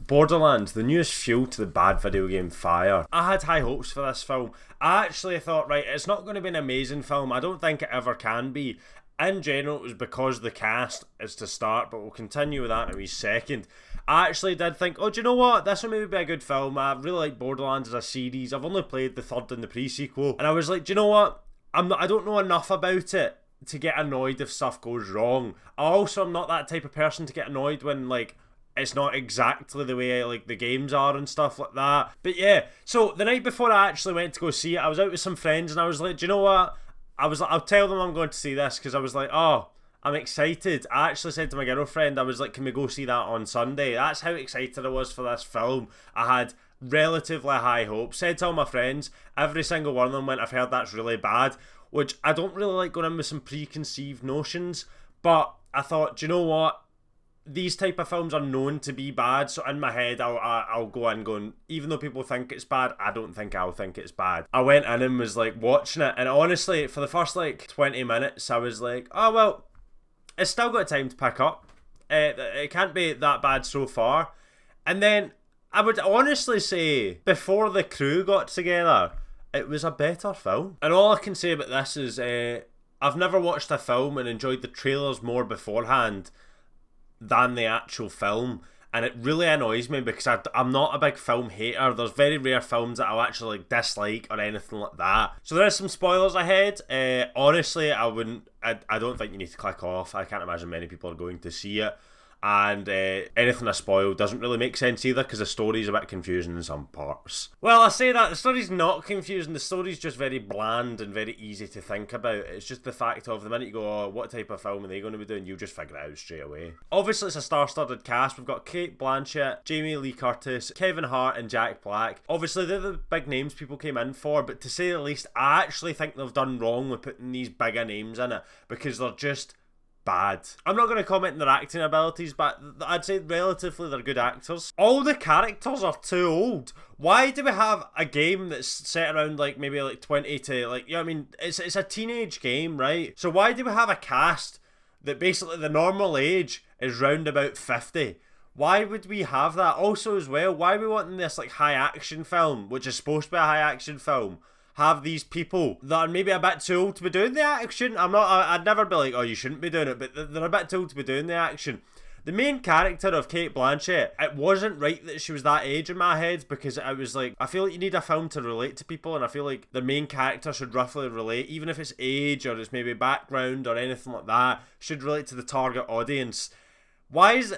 Borderlands, the newest fuel to the bad video game fire. I had high hopes for this film. I actually thought, right, it's not going to be an amazing film. I don't think it ever can be. In general, it was because the cast is to start, but we'll continue with that in a wee second. I actually did think, oh, do you know what? This will maybe be a good film. I really like Borderlands as a series. I've only played the third and the pre-sequel. And I was like, do you know what? I don't know enough about it to get annoyed if stuff goes wrong. I'm not that type of person to get annoyed when, like, it's not exactly the way like the games are and stuff like that. But yeah, so the night before I actually went to go see it, I was out with some friends and I was like, do you know what? I was like, I'll tell them I'm going to see this, because I was like, oh, I'm excited. I actually said to my girlfriend, I was like, can we go see that on Sunday? That's how excited I was for this film. I had relatively high hopes. Said to all my friends, every single one of them went, I've heard that's really bad, which I don't really like going in with some preconceived notions, but I thought, do you know what? These type of films are known to be bad, so in my head I'll go in going, even though people think it's bad, I don't think I'll think it's bad. I went in and was like watching it, and honestly for the first like 20 minutes I was like, oh well, it's still got time to pick up. It can't be that bad so far. And then I would honestly say before the crew got together, it was a better film. And all I can say about this is I've never watched a film and enjoyed the trailers more beforehand than the actual film, and it really annoys me because I'm not a big film hater. There's very rare films that I'll actually like dislike or anything like that. So there are some spoilers ahead. Honestly, I don't think you need to click off. I can't imagine many people are going to see it. And anything I spoil doesn't really make sense either, because the story's a bit confusing in some parts. Well, I say that, the story's not confusing, the story's just very bland and very easy to think about. It's just the fact of the minute you go, oh, what type of film are they going to be doing, you just figure it out straight away. Obviously it's a star-studded cast. We've got Cate Blanchett, Jamie Lee Curtis, Kevin Hart and Jack Black. Obviously they're the big names people came in for, but to say the least, I actually think they've done wrong with putting these bigger names in it, because they're just bad. I'm not going to comment on their acting abilities, but I'd say relatively they're good actors. All the characters are too old. Why do we have a game that's set around like maybe like 20 to like, you know what I mean? It's a teenage game, right? So why do we have a cast that basically the normal age is round about 50? Why would we have that? Also as well, why are we wanting this like high action film, which is supposed to be a high action film, have these people that are maybe a bit too old to be doing the action? I'd never be like, oh, you shouldn't be doing it, but they're a bit too old to be doing the action. The main character of Cate Blanchett, it wasn't right that she was that age in my head, because I was like, I feel like you need a film to relate to people, and I feel like the main character should roughly relate, even if it's age or it's maybe background or anything like that, should relate to the target audience. Why is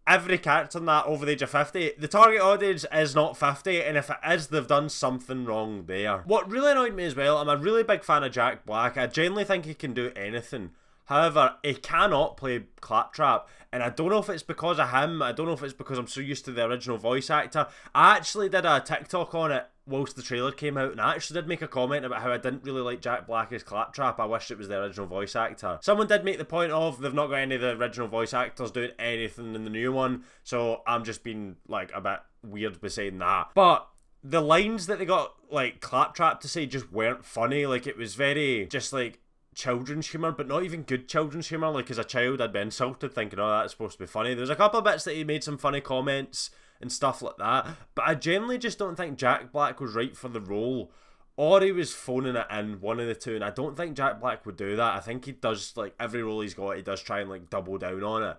every character in that over the age of 50? The target audience is not 50, and if it is, they've done something wrong there. What really annoyed me as well, I'm a really big fan of Jack Black. I genuinely think he can do anything. However, he cannot play Claptrap, and I don't know if it's because of him, I don't know if it's because I'm so used to the original voice actor. I actually did a TikTok on it whilst the trailer came out, and I actually did make a comment about how I didn't really like Jack Black as Claptrap. I wished it was the original voice actor. Someone did make the point of they've not got any of the original voice actors doing anything in the new one, so I'm just being like a bit weird by saying that. But the lines that they got like Claptrap to say just weren't funny. Like, it was very just like children's humour, but not even good children's humour. Like, as a child I'd be insulted thinking, oh, that's supposed to be funny. There's a couple of bits that he made some funny comments and stuff like that, but I generally just don't think Jack Black was right for the role, or he was phoning it in, one of the two, and I don't think Jack Black would do that. I think he does, like, every role he's got, he does try and like double down on it.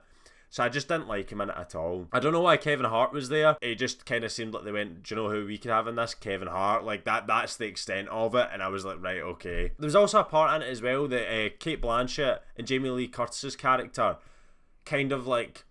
So I just didn't like him in it at all. I don't know why Kevin Hart was there. It just kind of seemed like they went, do you know who we could have in this? Kevin Hart. Like, that's the extent of it. And I was like, right, okay. There was also a part in it as well that Cate Blanchett and Jamie Lee Curtis's character kind of like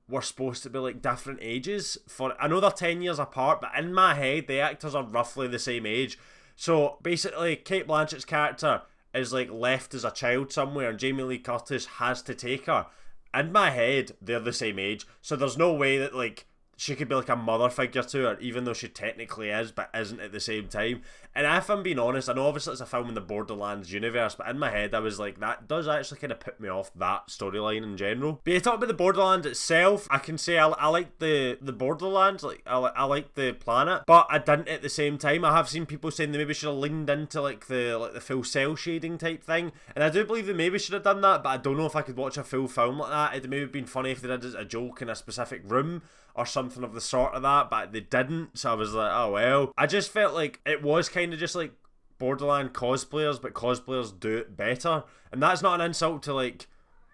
were supposed to be like different ages. I know they're 10 years apart, but in my head the actors are roughly the same age. So basically Cate Blanchett's character is like left as a child somewhere, and Jamie Lee Curtis has to take her. In my head they're the same age, so there's no way that like she could be like a mother figure to her, even though she technically is, but isn't at the same time. And if I'm being honest, I know obviously it's a film in the Borderlands universe, but in my head I was like, that does actually kind of put me off that storyline in general. But you talk about the Borderlands itself, I can say I like the Borderlands, like I like the planet, but I didn't at the same time. I have seen people saying they maybe should have leaned into like the full cell shading type thing, and I do believe they maybe should have done that, but I don't know if I could watch a full film like that. It'd maybe been funny if they did a joke in a specific room, or something of the sort of that, but they didn't, so I was like, oh well. I just felt like it was kind of just like Borderlands cosplayers, but cosplayers do it better. And that's not an insult to like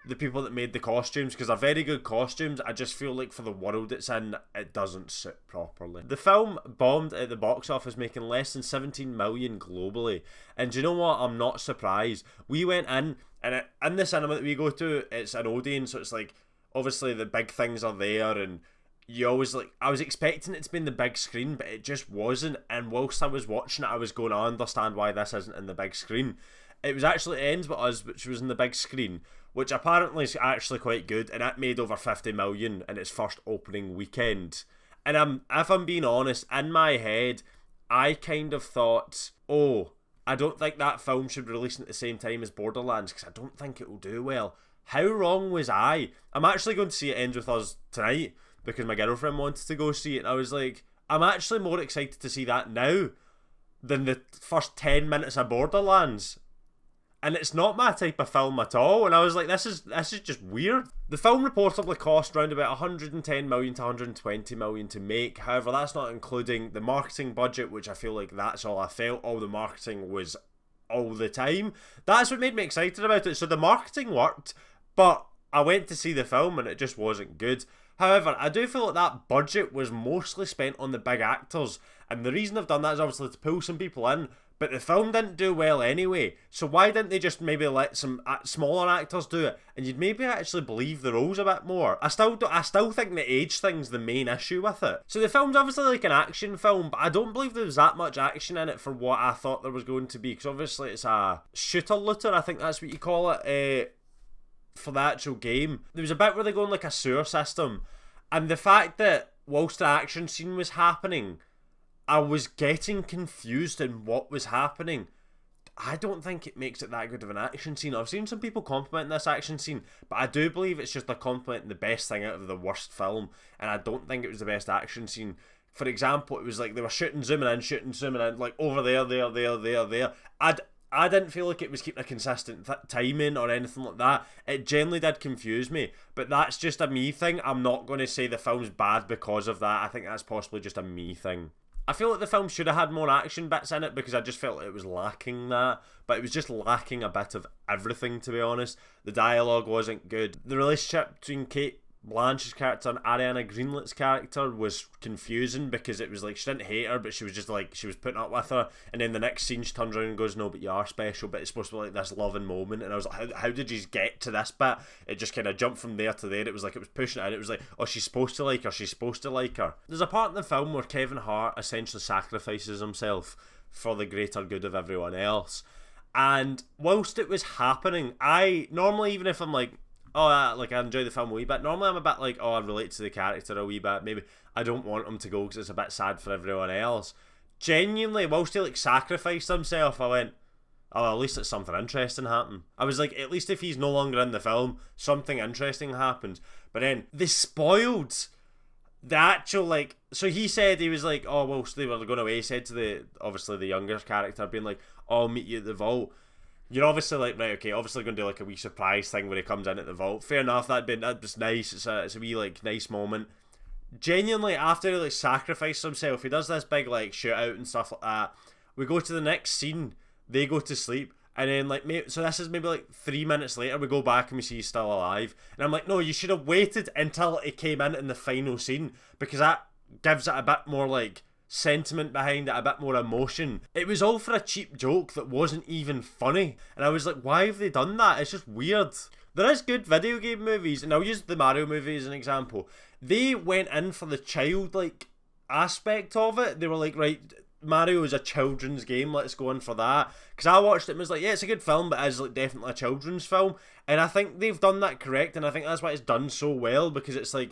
the people that made the costumes, because they're very good costumes. I just feel like for the world it's in, it doesn't sit properly. The film bombed at the box office, making less than 17 million globally. And do you know what? I'm not surprised. We went in, and in the cinema that we go to, it's an Odeon, so it's like, obviously the big things are there, and you always like, I was expecting it to be in the big screen, but it just wasn't. And whilst I was watching it, I was going, I understand why this isn't in the big screen. It was actually Ends With Us, which was in the big screen, which apparently is actually quite good, and it made over 50 million in its first opening weekend. And if I'm being honest, in my head, I kind of thought, oh, I don't think that film should be releasing at the same time as Borderlands, because I don't think it will do well. How wrong was I? I'm actually going to see It Ends With Us tonight, because my girlfriend wanted to go see it, and I was like, I'm actually more excited to see that now than the first 10 minutes of Borderlands. And it's not my type of film at all. And I was like, this is just weird. The film reportedly cost around about 110 million to 120 million to make. However, that's not including the marketing budget, which I feel like that's all I felt. All the marketing was all the time. That's what made me excited about it. So the marketing worked, but I went to see the film and it just wasn't good. However, I do feel like that budget was mostly spent on the big actors. And the reason I've done that is obviously to pull some people in. But the film didn't do well anyway, so why didn't they just maybe let some smaller actors do it, and you'd maybe actually believe the roles a bit more? I still think the age thing's the main issue with it. So the film's obviously like an action film, but I don't believe there was that much action in it for what I thought there was going to be, because obviously it's a shooter-looter, I think that's what you call it, for the actual game. There was a bit where they go in like a sewer system, and the fact that whilst the action scene was happening, I was getting confused in what was happening. I don't think it makes it that good of an action scene. I've seen some people complimenting this action scene, but I do believe it's just they're complimenting the best thing out of the worst film, and I don't think it was the best action scene. For example, it was like they were zooming in, like over there. I didn't feel like it was keeping a consistent timing or anything like that. It generally did confuse me, but that's just a me thing. I'm not going to say the film's bad because of that. I think that's possibly just a me thing. I feel like the film should have had more action bits in it, because I just felt like it was lacking that. But it was just lacking a bit of everything, to be honest. The dialogue wasn't good. The relationship between Kate Blanchett's character and Ariana Greenblatt's character was confusing, because it was like she didn't hate her, but she was just like, she was putting up with her, and then the next scene she turns around and goes, no, but you are special, but it's supposed to be like this loving moment. And I was like, how did you get to this bit? It just kind of jumped from there to there. It was like it was pushing it, and it was like, oh, she's supposed to like her. There's a part in the film where Kevin Hart essentially sacrifices himself for the greater good of everyone else, and whilst it was happening, I normally, even if I'm like, oh, like I enjoy the film a wee bit, normally I'm a bit like, oh, I relate to the character a wee bit, maybe I don't want him to go because it's a bit sad for everyone else. Genuinely, whilst he like sacrificed himself, I went, oh, at least it's something interesting happened. I was like, at least if he's no longer in the film, something interesting happens. But then they spoiled the actual, like, so he said, he was like, oh, whilst they were going away, he said to obviously the younger character, being like, oh, I'll meet you at the vault. You're obviously like, right, okay, obviously going to do like a wee surprise thing where he comes in at the vault. Fair enough, that was nice. It's a wee like nice moment. Genuinely, after he like sacrificed himself, he does this big like shootout and stuff like that. We go to the next scene. They go to sleep, and then like so this is maybe like 3 minutes later. We go back and we see he's still alive, and I'm like, no, you should have waited until he came in the final scene, because that gives it a bit more like sentiment behind it, a bit more emotion. It was all for a cheap joke that wasn't even funny, and I was like, why have they done that? It's just weird. There is good video game movies, and I'll use the Mario movie as an example. They went in for the childlike aspect of it. They were like, right, Mario is a children's game, let's go in for that. Because I watched it and was like, yeah, it's a good film, but it's like definitely a children's film. And I think they've done that correct, and I think that's why it's done so well, because it's like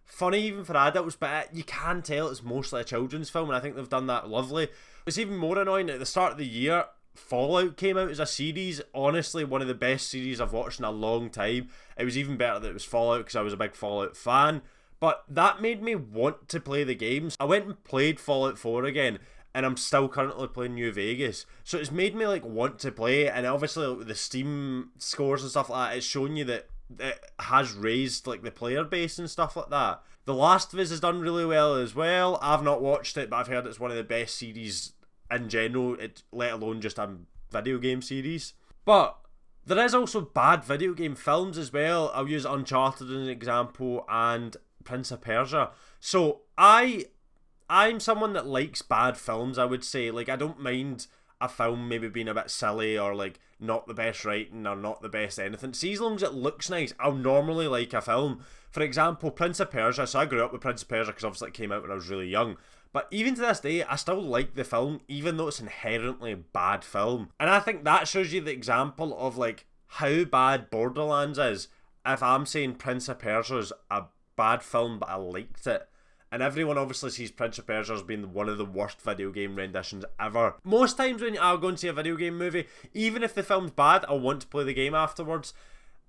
funny even for adults, but you can tell it's mostly a children's film, and I think they've done that lovely. It's even more annoying at the start of the year, Fallout came out as a series. Honestly, one of the best series I've watched in a long time. It was even better that it was Fallout, because I was a big Fallout fan, but that made me want to play the games. I went and played Fallout 4 again, and I'm still currently playing New Vegas, so it's made me like want to play. And obviously like, the Steam scores and stuff like that, it's showing you that it has raised like the player base and stuff like that. The Last of Us has done really well as well. I've not watched it, but I've heard it's one of the best series in general, let alone just a video game series. But there is also bad video game films as well. I'll use Uncharted as an example and Prince of Persia. So I'm someone that likes bad films, I would say. Like, I don't mind a film maybe being a bit silly or like not the best writing or not the best anything. See, as long as it looks nice, I'll normally like a film. For example, Prince of Persia. So I grew up with Prince of Persia because obviously it came out when I was really young. But even to this day, I still like the film, even though it's inherently a bad film. And I think that shows you the example of like how bad Borderlands is. If I'm saying Prince of Persia's a bad film, but I liked it. And everyone obviously sees Prince of Persia as being one of the worst video game renditions ever. Most times when I'll go and see a video game movie, even if the film's bad, I'll want to play the game afterwards.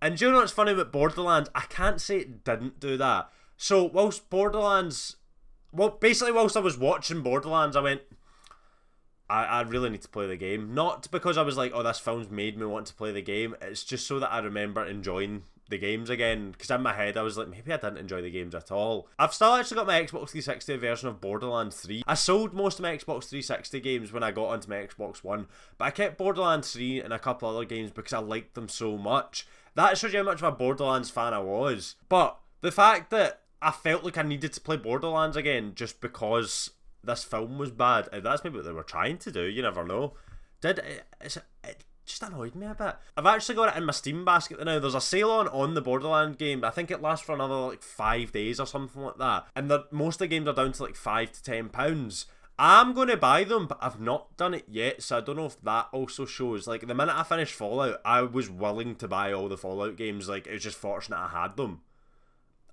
And do you know what's funny about Borderlands? I can't say it didn't do that. So whilst whilst I was watching Borderlands, I went, I really need to play the game. Not because I was like, oh, this film's made me want to play the game. It's just so that I remember enjoying the games again, because in my head I was like, maybe I didn't enjoy the games at all. I've still actually got my Xbox 360 version of Borderlands 3. I sold most of my Xbox 360 games when I got onto my Xbox One, but I kept Borderlands 3 and a couple other games because I liked them so much. That shows you how much of a Borderlands fan I was. But the fact that I felt like I needed to play Borderlands again just because this film was bad, and that's maybe what they were trying to do, you never know. It just annoyed me a bit. I've actually got it in my Steam basket now. There's a sale on the Borderlands game. I think it lasts for another like 5 days or something like that. And most of the games are down to like £5 to £10. I'm going to buy them, but I've not done it yet, so I don't know if that also shows. Like, the minute I finished Fallout, I was willing to buy all the Fallout games. Like, it was just fortunate I had them.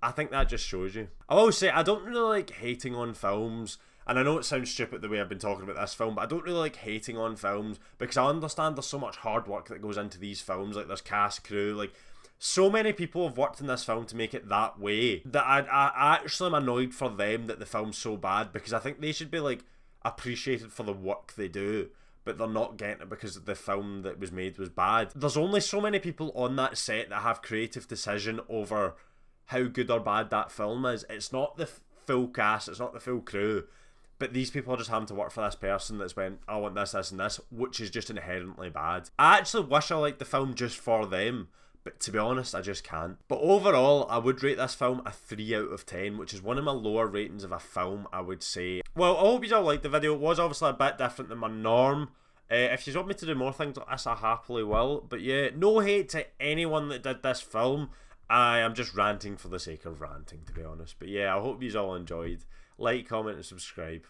I think that just shows you. I will say, I don't really like hating on films. And I know it sounds stupid the way I've been talking about this film, but I don't really like hating on films because I understand there's so much hard work that goes into these films. Like, there's cast, crew, like, so many people have worked in this film to make it that way that I actually am annoyed for them that the film's so bad, because I think they should be, like, appreciated for the work they do, but they're not getting it because the film that was made was bad. There's only so many people on that set that have creative decision over how good or bad that film is. It's not the full cast, it's not the full crew. But these people are just having to work for this person that's went, I want this, this, and this, which is just inherently bad. I actually wish I liked the film just for them, but to be honest, I just can't. But overall, I would rate this film a 3 out of 10, which is one of my lower ratings of a film, I would say. Well, I hope you all liked the video. It was obviously a bit different than my norm. If you want me to do more things like this, I happily will. But yeah, no hate to anyone that did this film. I am just ranting for the sake of ranting, to be honest. But yeah, I hope you all enjoyed. Like, comment, and subscribe.